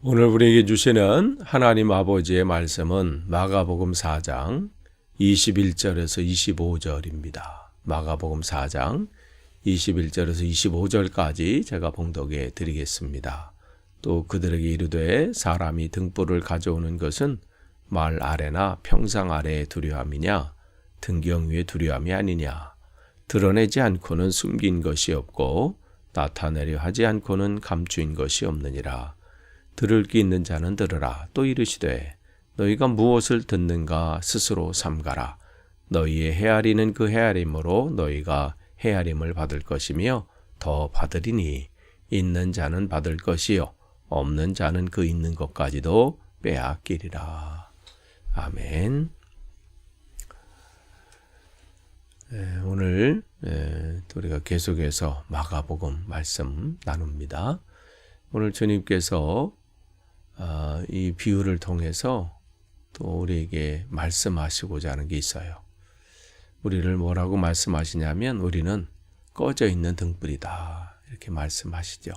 오늘 우리에게 주시는 하나님 아버지의 말씀은 마가복음 4장 21절에서 25절입니다. 마가복음 4장 21절에서 25절까지 제가 봉독해 드리겠습니다. 또 그들에게 이르되 사람이 등불을 가져오는 것은 말 아래나 평상 아래의 두려움이냐 등경 위의 두려움이 아니냐. 드러내지 않고는 숨긴 것이 없고 나타내려 하지 않고는 감추인 것이 없느니라. 들을 귀 있는 자는 들으라. 또 이르시되 너희가 무엇을 듣는가 스스로 삼가라. 너희의 헤아리는 그 헤아림으로 너희가 헤아림을 받을 것이며 더 받으리니 있는 자는 받을 것이요 없는 자는 그 있는 것까지도 빼앗기리라. 아멘. 오늘 우리가 계속해서 마가복음 말씀 나눕니다. 오늘 주님께서 이 비유를 통해서 또 우리에게 말씀하시고자 하는 게 있어요. 우리를 뭐라고 말씀하시냐면 우리는 꺼져 있는 등불이다 이렇게 말씀하시죠.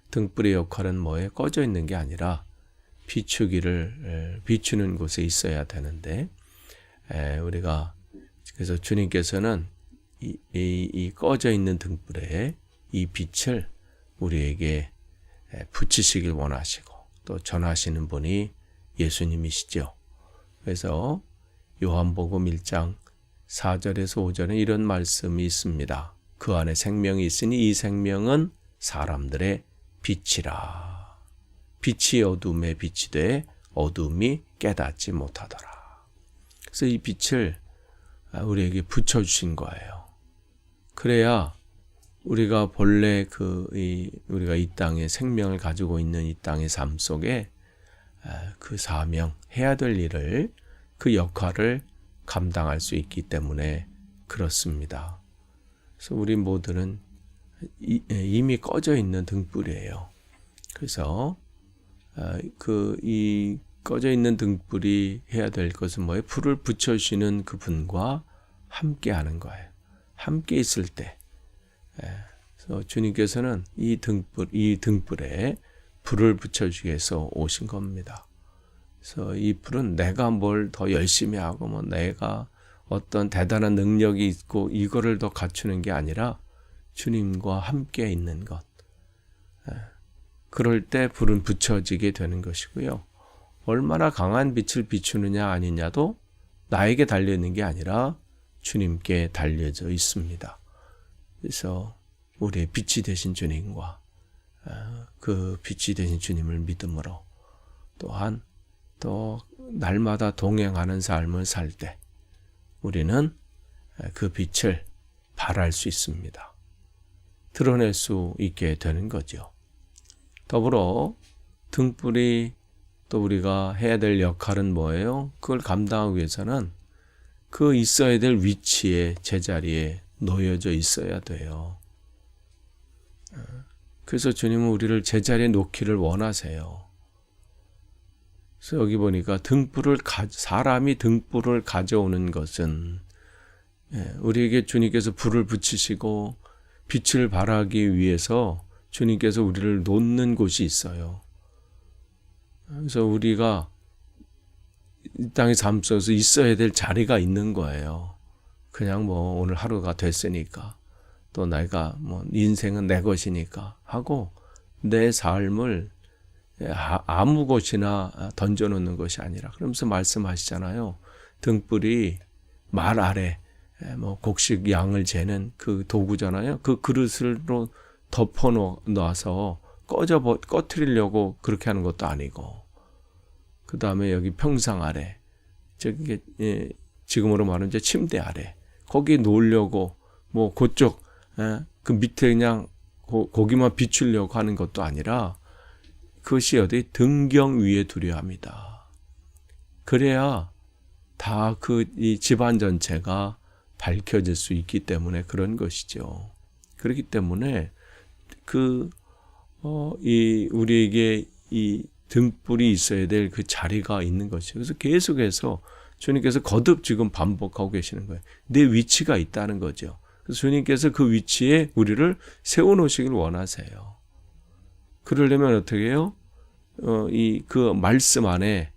등불의 역할은 뭐예요? 꺼져 있는 게 아니라 비추는 곳에 있어야 되는데 우리가 그래서 주님께서는 이 꺼져 있는 등불에 이 빛을 우리에게 붙이시길 원하시고 또 전하시는 분이 예수님이시죠. 그래서 요한복음 1장 4절에서 5절에 이런 말씀이 있습니다. 그 안에 생명이 있으니 이 생명은 사람들의 빛이라. 빛이 어둠에 빛이 돼 어둠이 깨닫지 못하더라. 그래서 이 빛을 우리에게 붙여주신 거예요. 그래야 우리가 본래 우리가 이 땅에 생명을 가지고 있는 이 땅의 삶 속에 그 사명, 해야 될 일을, 그 역할을 감당할 수 있기 때문에 그렇습니다. 그래서 우리 모두는 이미 꺼져 있는 등불이에요. 그래서 이 꺼져 있는 등불이 해야 될 것은 뭐예요? 불을 붙여주시는 그분과 함께 하는 거예요. 함께 있을 때. 그래서 주님께서는 이 등불에 불을 붙여주기 위해서 오신 겁니다. 그래서 이 불은 내가 뭘 더 열심히 하고 내가 어떤 대단한 능력이 있고 이거를 더 갖추는 게 아니라 주님과 함께 있는 것. 그럴 때 불은 붙여지게 되는 것이고요. 얼마나 강한 빛을 비추느냐 아니냐도 나에게 달려있는 게 아니라 주님께 달려져 있습니다. 그래서 우리의 빛이 되신 주님과 그 빛이 되신 주님을 믿음으로 또한 또 날마다 동행하는 삶을 살 때 우리는 그 빛을 발할 수 있습니다. 드러낼 수 있게 되는 거죠. 더불어 등불이 또 우리가 해야 될 역할은 뭐예요? 그걸 감당하기 위해서는 그 있어야 될 위치에 제자리에 놓여져 있어야 돼요. 그래서 주님은 우리를 제자리에 놓기를 원하세요. 그래서 여기 보니까 사람이 등불을 가져오는 것은 우리에게 주님께서 불을 붙이시고 빛을 발하기 위해서 주님께서 우리를 놓는 곳이 있어요. 그래서 우리가 이 땅의 삶 속에서 있어야 될 자리가 있는 거예요. 그냥 오늘 하루가 됐으니까 또 내가 인생은 내 것이니까 하고 내 삶을 아무 곳이나 던져놓는 것이 아니라 그러면서 말씀하시잖아요. 등불이 말 아래 곡식 양을 재는 그 도구잖아요. 그 그릇으로 덮어놔서 꺼트리려고 그렇게 하는 것도 아니고 그 다음에 여기 평상 아래 지금으로 말하면 이제 침대 아래 거기에 놓으려고 그쪽 그 밑에 그냥 거기만 비추려고 하는 것도 아니라 그것이 어디 등경 위에 두려움이다. 그래야 다 이 집안 전체가 밝혀질 수 있기 때문에 그런 것이죠. 그렇기 때문에 우리에게 이 등불이 있어야 될 그 자리가 있는 것이죠. 그래서 계속해서 주님께서 거듭 지금 반복하고 계시는 거예요. 내 위치가 있다는 거죠. 그래서 주님께서 그 위치에 우리를 세워놓으시길 원하세요. 그러려면 어떻게 해요? 그 말씀 안에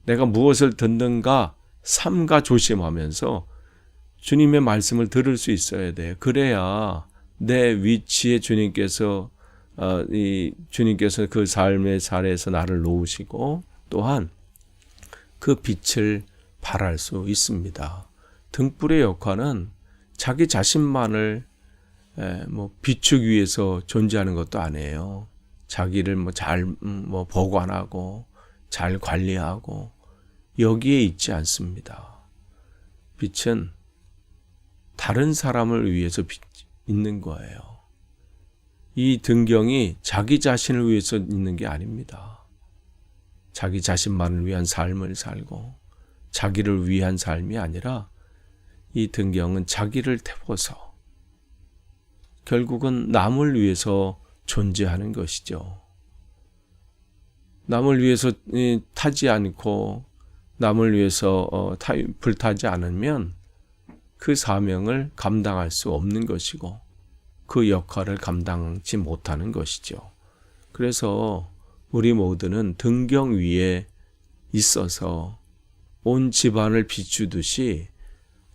내가 무엇을 듣는가 삼가 조심하면서 주님의 말씀을 들을 수 있어야 돼요. 그래야 내 위치에 주님께서 그 삶의 자리에서 나를 놓으시고 또한 그 빛을 발할 수 있습니다. 등불의 역할은 자기 자신만을 비추기 위해서 존재하는 것도 아니에요. 자기를 잘 보관하고 잘 관리하고 여기에 있지 않습니다. 빛은 다른 사람을 위해서 있는 거예요. 이 등경이 자기 자신을 위해서 있는 게 아닙니다. 자기 자신만을 위한 삶을 살고 자기를 위한 삶이 아니라 이 등경은 자기를 태워서 결국은 남을 위해서 존재하는 것이죠. 남을 위해서 타지 않고 남을 위해서 불타지 않으면 그 사명을 감당할 수 없는 것이고 그 역할을 감당치 못하는 것이죠. 그래서 우리 모두는 등경 위에 있어서 온 집안을 비추듯이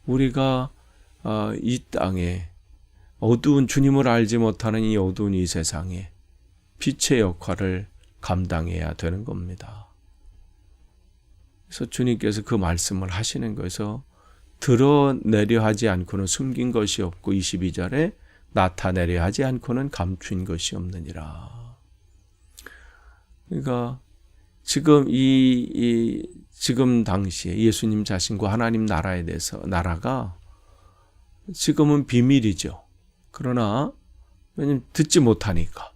우리가 이 땅에 어두운 주님을 알지 못하는 이 어두운 이 세상에 빛의 역할을 감당해야 되는 겁니다. 그래서 주님께서 그 말씀을 하시는 거에서 드러내려 하지 않고는 숨긴 것이 없고 22절에 나타내려 하지 않고는 감춘 것이 없느니라. 그러니까 지금 지금 당시에 예수님 자신과 하나님 나라에 대해서 나라가 지금은 비밀이죠. 그러나 왜냐면 듣지 못하니까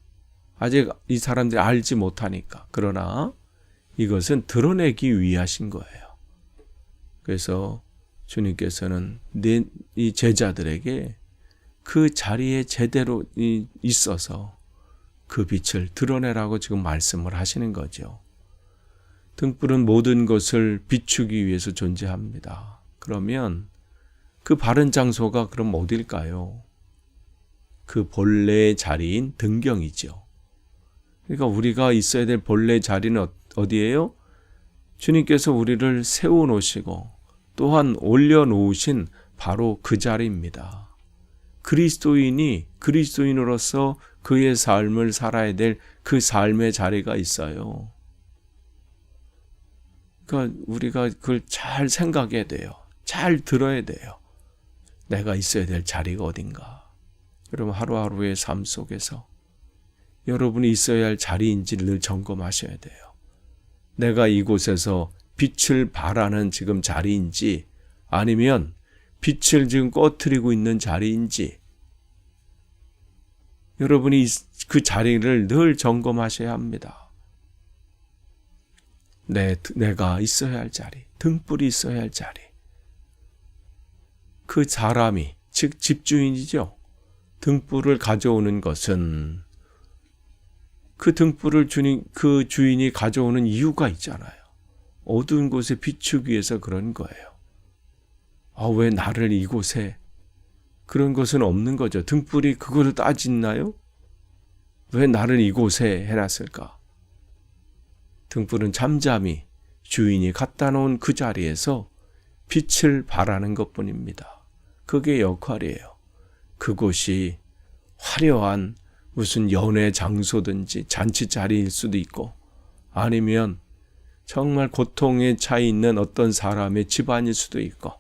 아직 이 사람들이 알지 못하니까 그러나 이것은 드러내기 위하신 거예요. 그래서 주님께서는 이 제자들에게 그 자리에 제대로 있어서 그 빛을 드러내라고 지금 말씀을 하시는 거죠. 등불은 모든 것을 비추기 위해서 존재합니다. 그러면 그 바른 장소가 그럼 어딜까요? 그 본래의 자리인 등경이죠. 그러니까 우리가 있어야 될 본래 자리는 어디예요? 주님께서 우리를 세워놓으시고 또한 올려놓으신 바로 그 자리입니다. 그리스도인이 그리스도인으로서 그의 삶을 살아야 될 그 삶의 자리가 있어요. 그러니까 우리가 그걸 잘 생각해야 돼요. 잘 들어야 돼요. 내가 있어야 될 자리가 어딘가. 여러분 하루하루의 삶 속에서 여러분이 있어야 할 자리인지를 늘 점검하셔야 돼요. 내가 이곳에서 빛을 발하는 지금 자리인지 아니면 빛을 지금 꺼트리고 있는 자리인지 여러분이 그 자리를 늘 점검하셔야 합니다. 내가 있어야 할 자리, 등불이 있어야 할 자리. 그 사람이 즉 집주인이죠. 등불을 가져오는 것은 그 등불을 그 주인이 가져오는 이유가 있잖아요. 어두운 곳에 비추기 위해서 그런 거예요. 왜 나를 이곳에 그런 것은 없는 거죠. 등불이 그거를 따지나요? 왜 나를 이곳에 해놨을까? 등불은 잠잠히 주인이 갖다 놓은 그 자리에서 빛을 발하는 것뿐입니다. 그게 역할이에요. 그곳이 화려한 무슨 연회 장소든지 잔치 자리일 수도 있고 아니면 정말 고통에 차 있는 어떤 사람의 집안일 수도 있고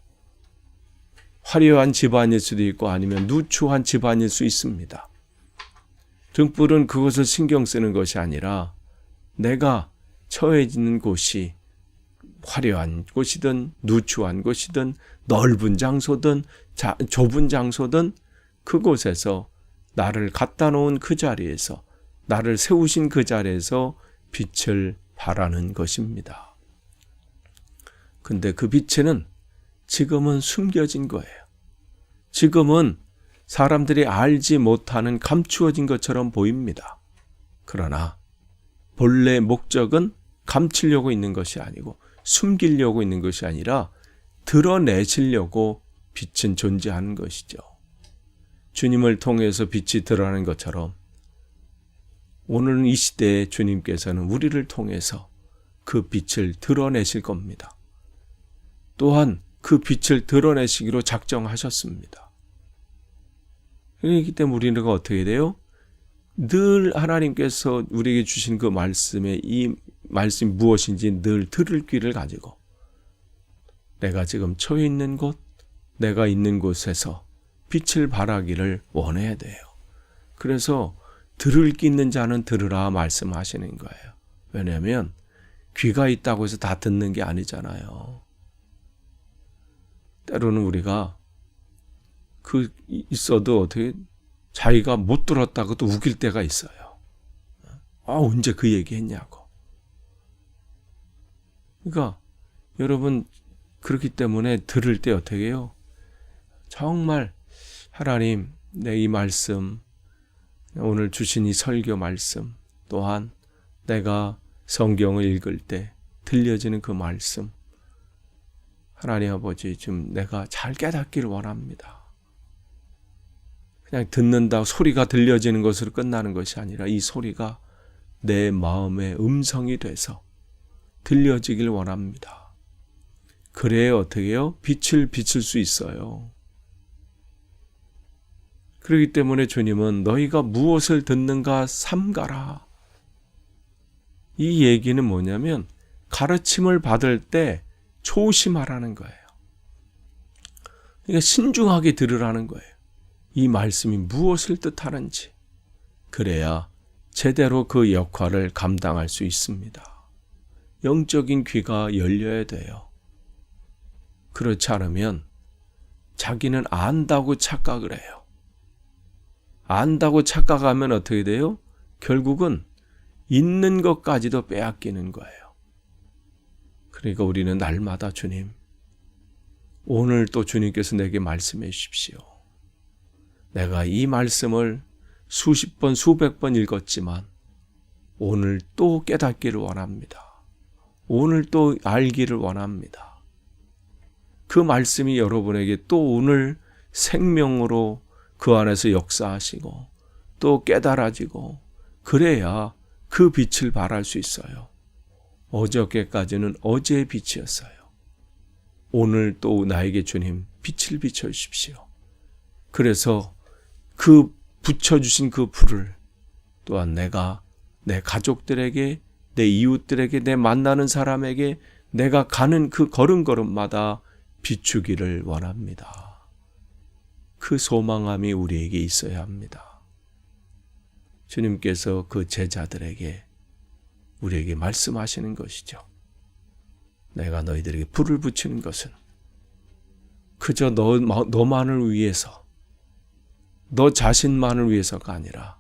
화려한 집안일 수도 있고 아니면 누추한 집안일 수 있습니다. 등불은 그것을 신경 쓰는 것이 아니라 내가 처해지는 곳이 화려한 곳이든 누추한 곳이든 넓은 장소든 좁은 장소든 그곳에서 나를 갖다 놓은 그 자리에서 나를 세우신 그 자리에서 빛을 발하는 것입니다. 근데 그 빛에는 지금은 숨겨진 거예요. 지금은 사람들이 알지 못하는 감추어진 것처럼 보입니다. 그러나 본래 목적은 감추려고 있는 것이 아니고 숨기려고 있는 것이 아니라 드러내시려고 빛은 존재하는 것이죠. 주님을 통해서 빛이 드러나는 것처럼 오늘 이 시대에 주님께서는 우리를 통해서 그 빛을 드러내실 겁니다. 또한 그 빛을 드러내시기로 작정하셨습니다. 그렇기 때문에 우리는 어떻게 돼요? 늘 하나님께서 우리에게 주신 그 말씀에 이 말씀이 무엇인지 늘 들을 귀를 가지고 내가 지금 처해 있는 곳, 내가 있는 곳에서 빛을 발하기를 원해야 돼요. 그래서 들을 귀 있는 자는 들으라 말씀하시는 거예요. 왜냐하면 귀가 있다고 해서 다 듣는 게 아니잖아요. 때로는 우리가 있어도 어떻게 자기가 못 들었다고 또 우길 때가 있어요. 언제 그 얘기 했냐고. 그러니까 여러분 그렇기 때문에 들을 때 어떻게 해요? 정말 하나님 내 이 말씀, 오늘 주신 이 설교 말씀, 또한 내가 성경을 읽을 때 들려지는 그 말씀, 하나님 아버지 좀 내가 잘 깨닫기를 원합니다. 그냥 듣는다 소리가 들려지는 것으로 끝나는 것이 아니라 이 소리가 내 마음의 음성이 돼서 들려지길 원합니다. 그래야 어떻게 해요? 빛을 비출 수 있어요. 그렇기 때문에 주님은 너희가 무엇을 듣는가 삼가라. 이 얘기는 뭐냐면 가르침을 받을 때 조심하라는 거예요. 그러니까 신중하게 들으라는 거예요. 이 말씀이 무엇을 뜻하는지. 그래야 제대로 그 역할을 감당할 수 있습니다. 영적인 귀가 열려야 돼요. 그렇지 않으면 자기는 안다고 착각을 해요. 안다고 착각하면 어떻게 돼요? 결국은 있는 것까지도 빼앗기는 거예요. 그러니까 우리는 날마다 주님, 오늘 또 주님께서 내게 말씀해 주십시오. 내가 이 말씀을 수십 번, 수백 번 읽었지만 오늘 또 깨닫기를 원합니다. 오늘 또 알기를 원합니다. 그 말씀이 여러분에게 또 오늘 생명으로 그 안에서 역사하시고 또 깨달아지고 그래야 그 빛을 발할 수 있어요. 어저께까지는 어제의 빛이었어요. 오늘 또 나에게 주님 빛을 비춰주십시오. 그래서 그 붙여주신 그 불을 또한 내가 내 가족들에게, 내 이웃들에게, 내 만나는 사람에게 내가 가는 그 걸음걸음마다 비추기를 원합니다. 그 소망함이 우리에게 있어야 합니다. 주님께서 그 제자들에게 우리에게 말씀하시는 것이죠. 내가 너희들에게 불을 붙이는 것은 그저 너만을 위해서, 너 자신만을 위해서가 아니라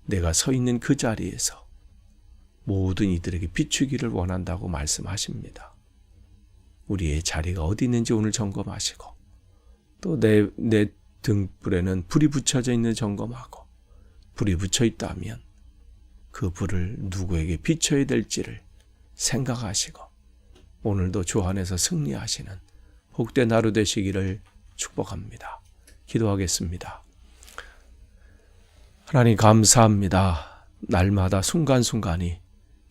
내가 서 있는 그 자리에서 모든 이들에게 비추기를 원한다고 말씀하십니다. 우리의 자리가 어디 있는지 오늘 점검하시고 또 내 등불에는 불이 붙여져 있는 점검하고 불이 붙여 있다면 그 불을 누구에게 비춰야 될지를 생각하시고 오늘도 주 안에서 승리하시는 복된 하루 되시기를 축복합니다. 기도하겠습니다. 하나님 감사합니다. 날마다 순간순간이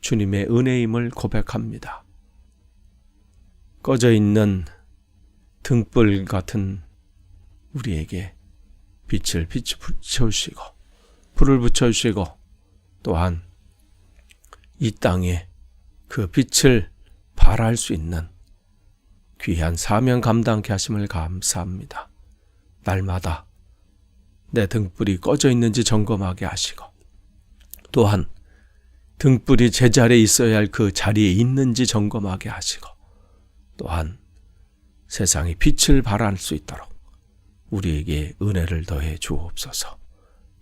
주님의 은혜임을 고백합니다. 꺼져 있는 등불 같은 우리에게 빛을 비춰주시고 불을 붙여주시고 또한 이 땅에 그 빛을 발할 수 있는 귀한 사명 감당케 하심을 감사합니다. 날마다 내 등불이 꺼져 있는지 점검하게 하시고 또한 등불이 제자리에 있어야 할 그 자리에 있는지 점검하게 하시고 또한 세상에 빛을 발할 수 있도록 우리에게 은혜를 더해 주옵소서.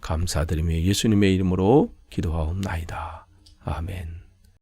감사드리며 예수님의 이름으로 기도하옵나이다. 아멘.